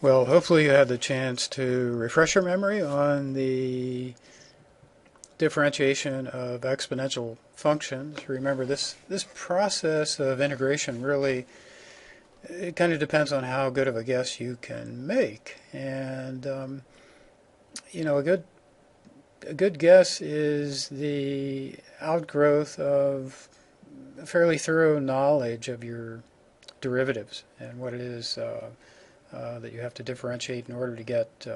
Well, hopefully you had the chance to refresh your memory on the differentiation of exponential functions. Remember, this process of integration really, it kind of depends on how good of a guess you can make. And a good guess is the outgrowth of a fairly thorough knowledge of your derivatives and what it is that you have to differentiate in order to get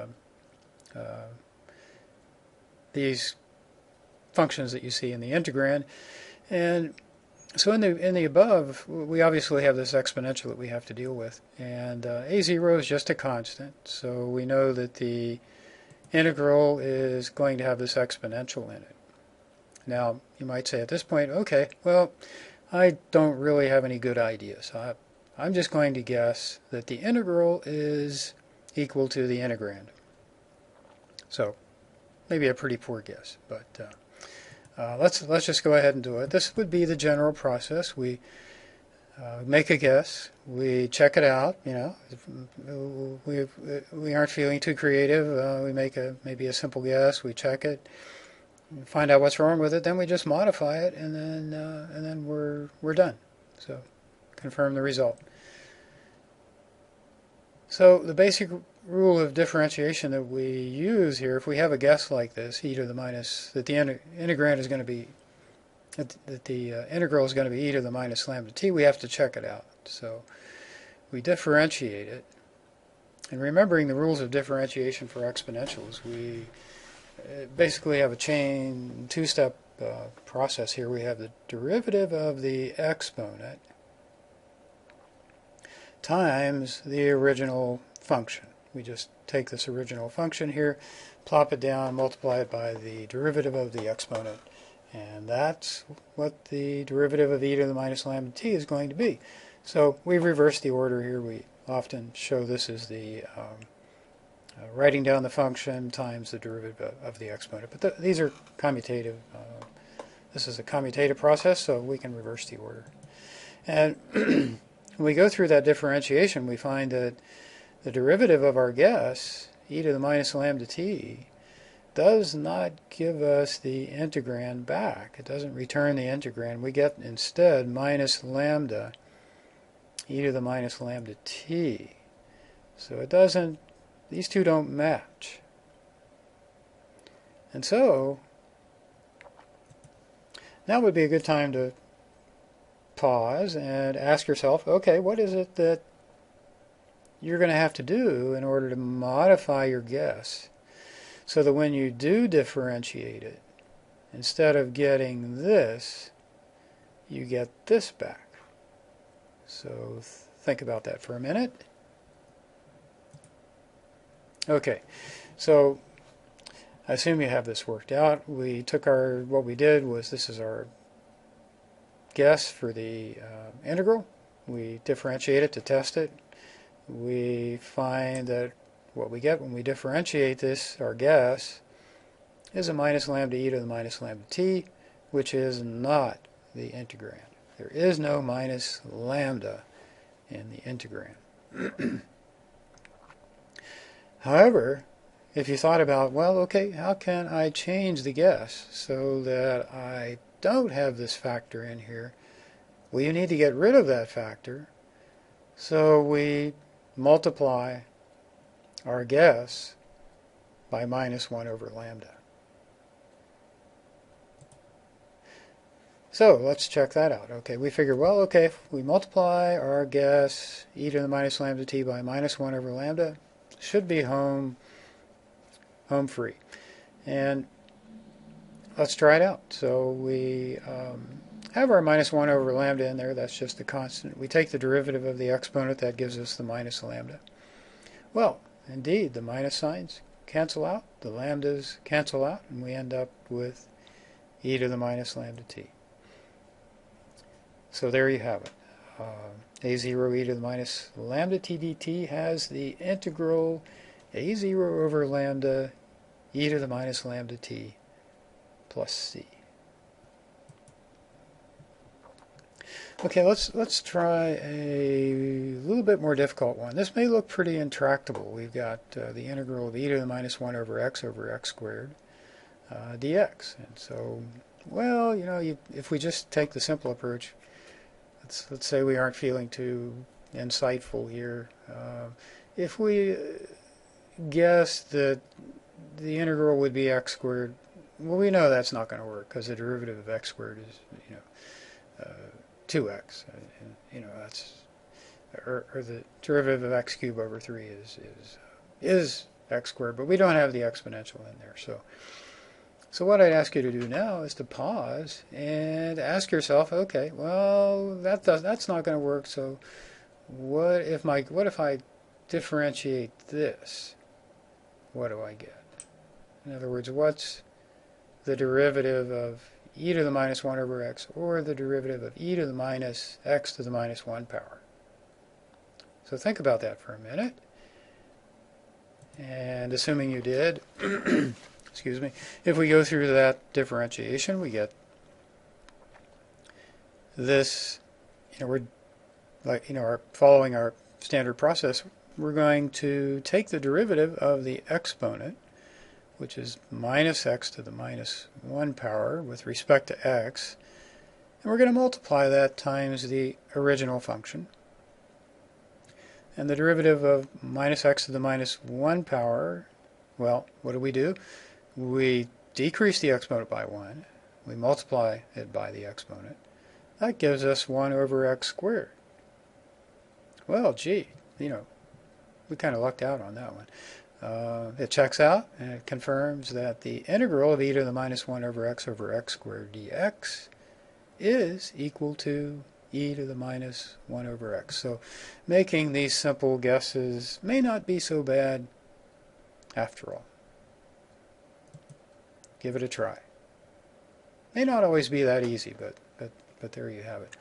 these functions that you see in the integrand. And so in the above, we obviously have this exponential that we have to deal with. And a0 is just a constant, so we know that the integral is going to have this exponential in it. Now, you might say at this point, okay, well, I don't really have any good ideas. I'm just going to guess that the integral is equal to the integrand. So, maybe a pretty poor guess, but let's just go ahead and do it. This would be the general process. We make a guess, we check it out. We aren't feeling too creative. We make maybe a simple guess. We check it, find out what's wrong with it, then we just modify it, and then we're done. So, confirm the result. So the basic rule of differentiation that we use here, if we have a guess like this, e to the minus, that the integrand is going to be, that the integral is going to be e to the minus lambda t, we have to check it out. So we differentiate it. And remembering the rules of differentiation for exponentials, we basically have a chain, two-step process here. We have the derivative of the exponent times the original function. We just take this original function here, plop it down, multiply it by the derivative of the exponent, and that's what the derivative of e to the minus lambda t is going to be. So we've reversed the order here. We often show this as the writing down the function times the derivative of the exponent. But these are commutative. This is a commutative process, so we can reverse the order. And when we go through that differentiation, we find that the derivative of our guess, e to the minus lambda t, does not give us the integrand back. It doesn't return the integrand. We get instead minus lambda e to the minus lambda t. So it doesn't, these two don't match. And so now would be a good time to pause and ask yourself, okay, what is it that you're going to have to do in order to modify your guess so that when you do differentiate it, instead of getting this, you get this back. So think about that for a minute. Okay, so I assume you have this worked out. We took what we did was, this is our guess for the integral. We differentiate it to test it. We find that what we get when we differentiate this, our guess, is a minus lambda e to the minus lambda t, which is not the integrand. There is no minus lambda in the integrand. However, if you thought about, well, okay, how can I change the guess so that I don't have this factor in here? Well, you need to get rid of that factor. So we multiply our guess by minus 1 over lambda. So let's check that out. Okay, we figure, well, okay, if we multiply our guess e to the minus lambda t by minus 1 over lambda, should be home free. And let's try it out. So we have our minus 1 over lambda in there. That's just a constant. We take the derivative of the exponent. That gives us the minus lambda. Well, indeed, the minus signs cancel out. The lambdas cancel out. And we end up with e to the minus lambda t. So there you have it. a0 e to the minus lambda t dt has the integral a0 over lambda e to the minus lambda t plus c. Okay, let's try a little bit more difficult one. This may look pretty intractable. We've got the integral of e to the minus 1 over x squared dx. And so, well, if we just take the simple approach, let's say we aren't feeling too insightful here. If we guess that the integral would be x squared, well, we know that's not going to work because the derivative of x squared is, 2x. That's or the derivative of x cubed over 3 is x squared, but we don't have the exponential in there. So what I'd ask you to do now is to pause and ask yourself, okay, well, that's not going to work. So what if I differentiate this? What do I get? In other words, what's the derivative of e to the minus 1 over x, or the derivative of e to the minus x to the minus 1 power? So think about that for a minute. And assuming you did, excuse me, if we go through that differentiation, we get this, we're following our standard process, we're going to take the derivative of the exponent, which is minus x to the minus 1 power with respect to x, and we're going to multiply that times the original function. And the derivative of minus x to the minus 1 power, well, what do? We decrease the exponent by 1. We multiply it by the exponent. That gives us 1 over x squared. Well, gee, we kind of lucked out on that one. It checks out, and it confirms that the integral of e to the minus 1 over x squared dx is equal to e to the minus 1 over x. So making these simple guesses may not be so bad after all. Give it a try. May not always be that easy, but there you have it.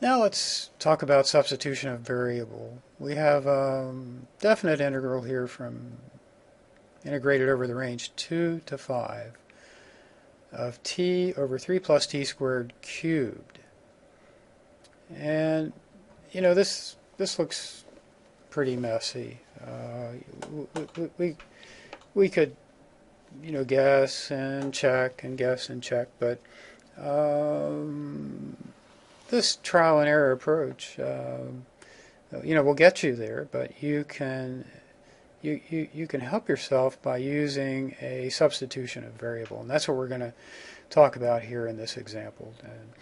Now let's talk about substitution of variable. We have a definite integral here from integrated over the range 2 to 5 of t over 3 plus t squared cubed. And, this looks pretty messy. We could, guess and check and guess and check, but this trial and error approach, will get you there, but you can help yourself by using a substitution of variable, and that's what we're going to talk about here in this example. And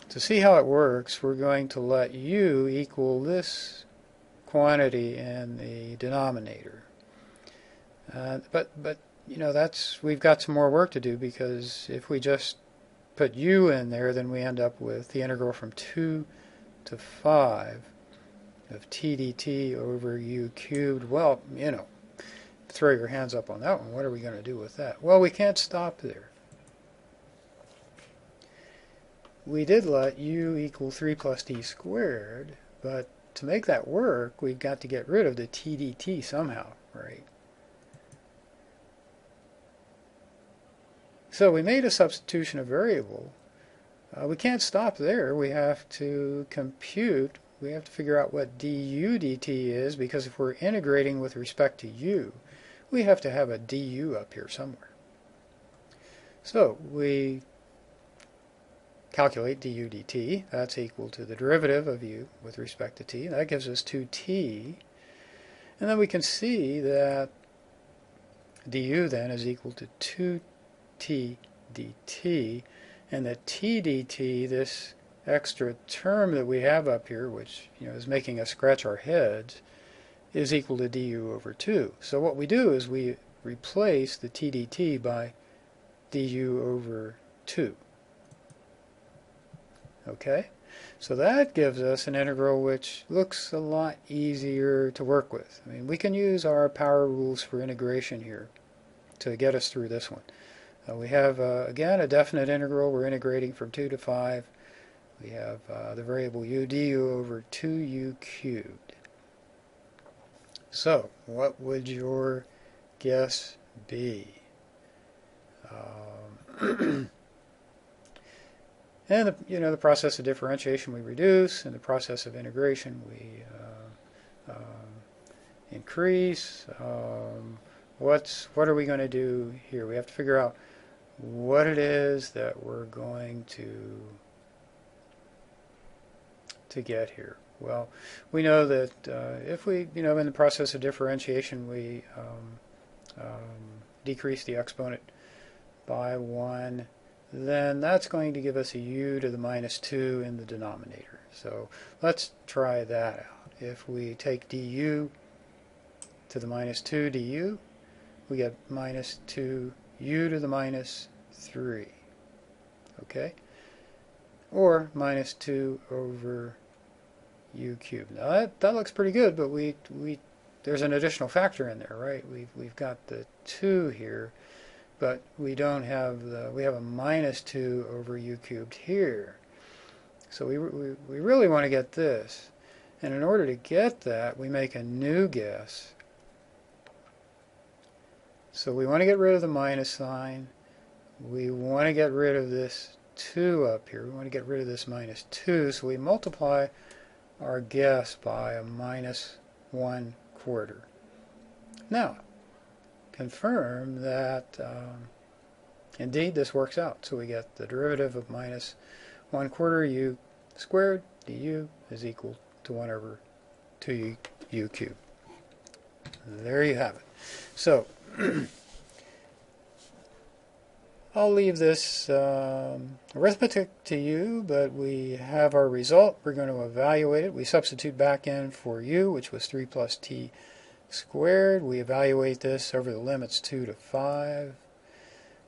to see how it works, we're going to let u equal this quantity in the denominator. But we've got some more work to do, because if we just put u in there, then we end up with the integral from 2 to 5 of t dt over u cubed. Well, throw your hands up on that one. What are we going to do with that? Well, we can't stop there. We did let u equal 3 plus t squared, but to make that work, we've got to get rid of the t dt somehow, right? So we made a substitution of variable. We can't stop there. We have to compute. We have to figure out what du dt is, because if we're integrating with respect to u, we have to have a du up here somewhere. So we calculate du dt. That's equal to the derivative of u with respect to t. That gives us 2t. And then we can see that du then is equal to 2t dt, and that t dt, this extra term that we have up here, which is making us scratch our heads, is equal to du over 2. So what we do is we replace the t dt by du over 2. Okay? So that gives us an integral which looks a lot easier to work with. I mean, we can use our power rules for integration here to get us through this one. We have, again, a definite integral. We're integrating from 2 to 5. We have the variable u du over 2u cubed. So, what would your guess be? And the process of differentiation we reduce, and the process of integration we increase. What are we going to do here? We have to figure out what it is that we're going to get here. Well, we know that if we, in the process of differentiation, we decrease the exponent by 1, then that's going to give us a u to the minus 2 in the denominator. So let's try that out. If we take du to the minus 2 du, we get minus 2 u to the minus 3. Okay? Or minus 2 over u cubed. Now that looks pretty good, but there's an additional factor in there, right? We've got the 2 here, but we don't have we have a minus 2 over u cubed here. So we really want to get this. And in order to get that, we make a new guess. So we want to get rid of the minus sign. We want to get rid of this 2 up here. We want to get rid of this minus 2. So we multiply our guess by a minus 1/4. Now, confirm that indeed this works out. So we get the derivative of minus 1/4 u squared du is equal to 1 over 2 u cubed. There you have it. So I'll leave this arithmetic to you, but we have our result. We're going to evaluate it. We substitute back in for u, which was 3 plus t squared. We evaluate this over the limits 2 to 5,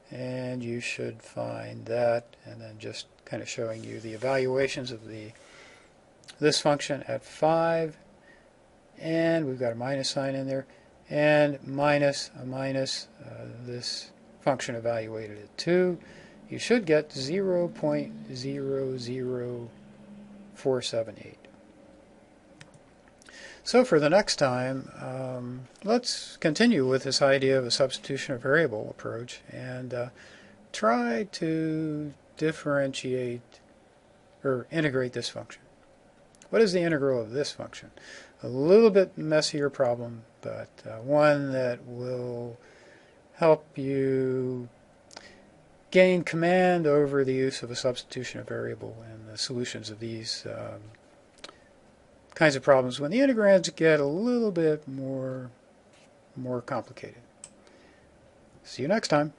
and you should find that, and then just kind of showing you the evaluations of this function at 5, and we've got a minus sign in there, and minus a minus this function evaluated at 2. You should get 0.00478. So for the next time, let's continue with this idea of a substitution of variable approach and try to differentiate or integrate this function. What is the integral of this function? A little bit messier problem, but one that will help you gain command over the use of a substitution of variable and the solutions of these kinds of problems when the integrands get a little bit more complicated. See you next time.